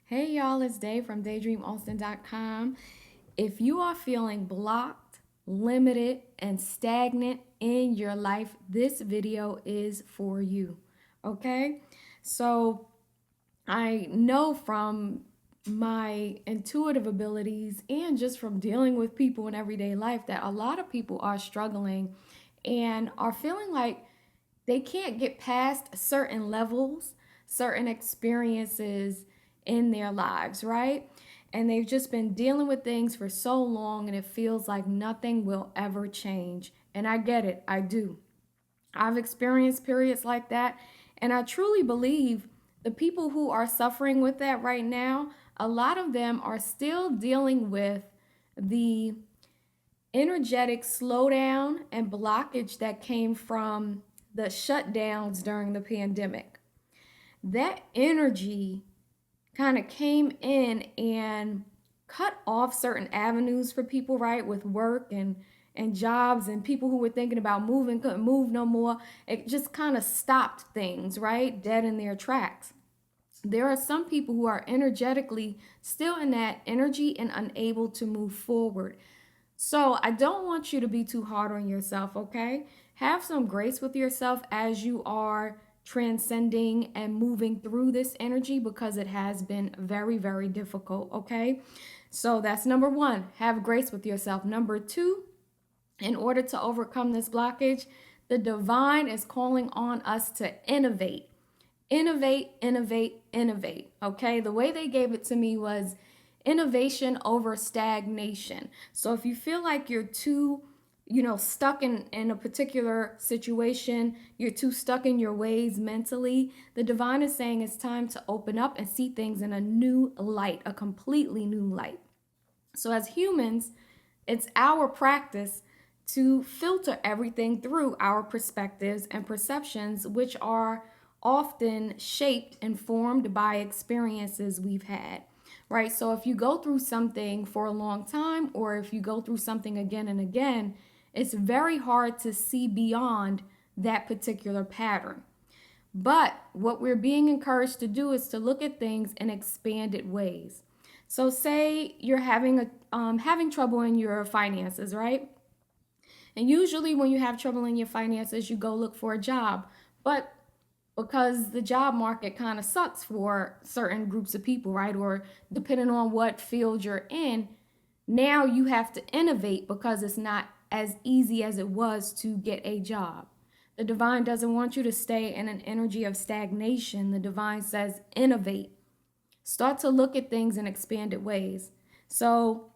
Hey y'all, it's Dave from daydreamaustin.com. If you are feeling blocked, limited, and stagnant in your life, this video is for you. Okay? So, I know from my intuitive abilities and just from dealing with people in everyday life that a lot of people are struggling and are feeling like they can't get past certain levels, certain experiences in their lives, right? And they've just been dealing with things for so long and it feels like nothing will ever change. And I get it, I do. I've experienced periods like that. And I truly believe the people who are suffering with that right now, a lot of them are still dealing with the energetic slowdown and blockage that came from the shutdowns during the pandemic. That energy kind of came in and cut off certain avenues for people, right? With work and jobs, and people who were thinking about moving couldn't move no more. It just kind of stopped things, right? Dead in their tracks. There are some people who are energetically still in that energy and unable to move forward. So I don't want you to be too hard on yourself, okay? Have some grace with yourself as you are transcending and moving through this energy because it has been very, very difficult, okay? So that's number one, have grace with yourself. Number two, in order to overcome this blockage, the divine is calling on us to innovate. Innovate, innovate, innovate. Okay. The way they gave it to me was innovation over stagnation. So if you feel like you're too, stuck in a particular situation, you're too stuck in your ways mentally, the divine is saying it's time to open up and see things in a new light, a completely new light. So as humans, it's our practice to filter everything through our perspectives and perceptions, which are often shaped and formed by experiences we've had, right? So if you go through something for a long time, or if you go through something again and again, it's very hard to see beyond that particular pattern. But what we're being encouraged to do is to look at things in expanded ways. So, say you're having trouble in your finances, right? And usually, when you have trouble in your finances, you go look for a job. But because the job market kind of sucks for certain groups of people, right? Or depending on what field you're in, now you have to innovate because it's not as easy as it was to get a job. The divine doesn't want you to stay in an energy of stagnation. The divine says innovate. Start to look at things in expanded ways. So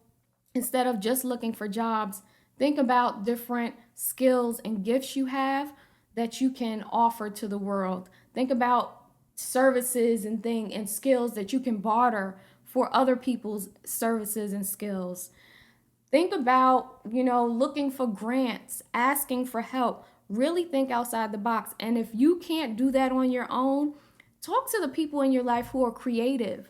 instead of just looking for jobs, think about different skills and gifts you have that you can offer to the world. Think about services and skills that you can barter for other people's services and skills. Think about, looking for grants, asking for help. Really think outside the box. And if you can't do that on your own, talk to the people in your life who are creative.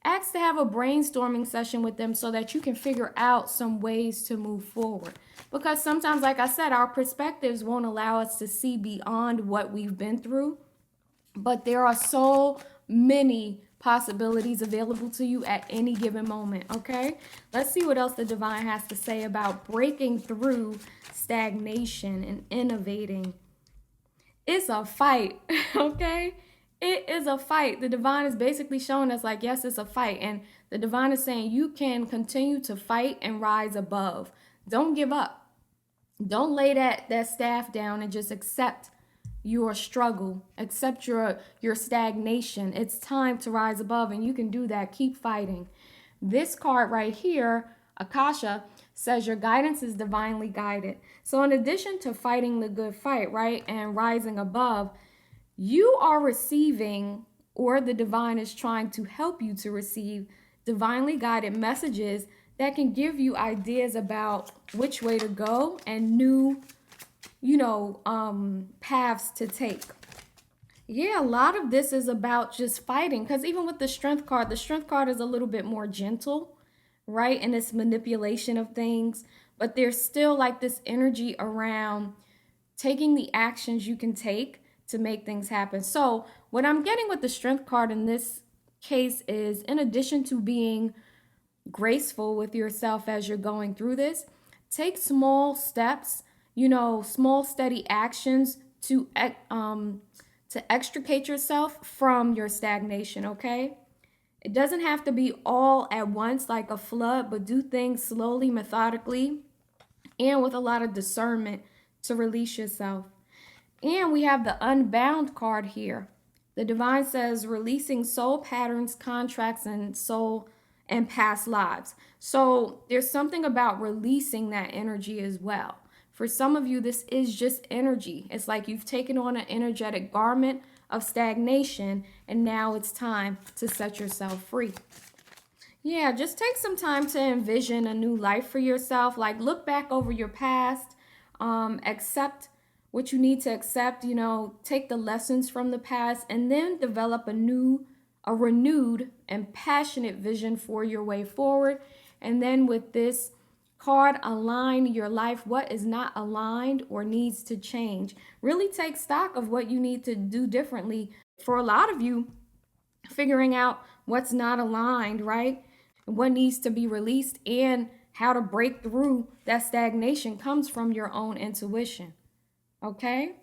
Ask to have a brainstorming session with them so that you can figure out some ways to move forward. Because sometimes, like I said, our perspectives won't allow us to see beyond what we've been through. But there are so many possibilities available to you at any given moment, okay? Let's see what else the divine has to say about breaking through stagnation and innovating. It's a fight, okay? It is a fight. The divine is basically showing us, like, yes, it's a fight. And the divine is saying you can continue to fight and rise above. Don't give up. Don't lay that staff down and just accept your struggle, accept your stagnation. It's time to rise above, and you can do that. Keep fighting. This card right here, Akasha, says your guidance is divinely guided. So in addition to fighting the good fight, right, and rising above, you are receiving, or the divine is trying to help you to receive divinely guided messages that can give you ideas about which way to go and new, paths to take. Yeah, a lot of this is about just fighting because even with the strength card is a little bit more gentle, right? In its manipulation of things, but there's still like this energy around taking the actions you can take to make things happen. So, what I'm getting with the strength card in this case is, in addition to being graceful with yourself as you're going through this, take small steps, small steady actions to extricate yourself from your stagnation, okay? It doesn't have to be all at once like a flood, but do things slowly, methodically, and with a lot of discernment to release yourself. And we have the Unbound card here. The divine says releasing soul patterns, contracts, and soul and past lives. So there's something about releasing that energy as well. For some of you, this is just energy. It's like you've taken on an energetic garment of stagnation, and now it's time to set yourself free. Yeah, just take some time to envision a new life for yourself. Like, look back over your past, accept what you need to accept, take the lessons from the past, and then develop a renewed and passionate vision for your way forward. And then with this card, align your life. What is not aligned or needs to change? Really take stock of what you need to do differently. For a lot of you, figuring out what's not aligned, right? What needs to be released and how to break through that stagnation comes from your own intuition. Okay?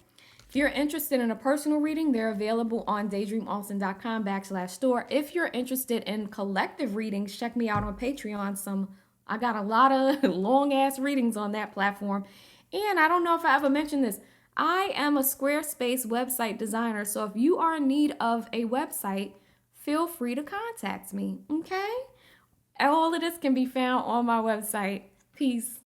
If you're interested in a personal reading, they're available on daydreamaustin.com/store. If you're interested in collective readings, check me out on Patreon. I got a lot of long ass readings on that platform. And I don't know if I ever mentioned this. I am a Squarespace website designer. So if you are in need of a website, feel free to contact me. Okay? All of this can be found on my website. Peace.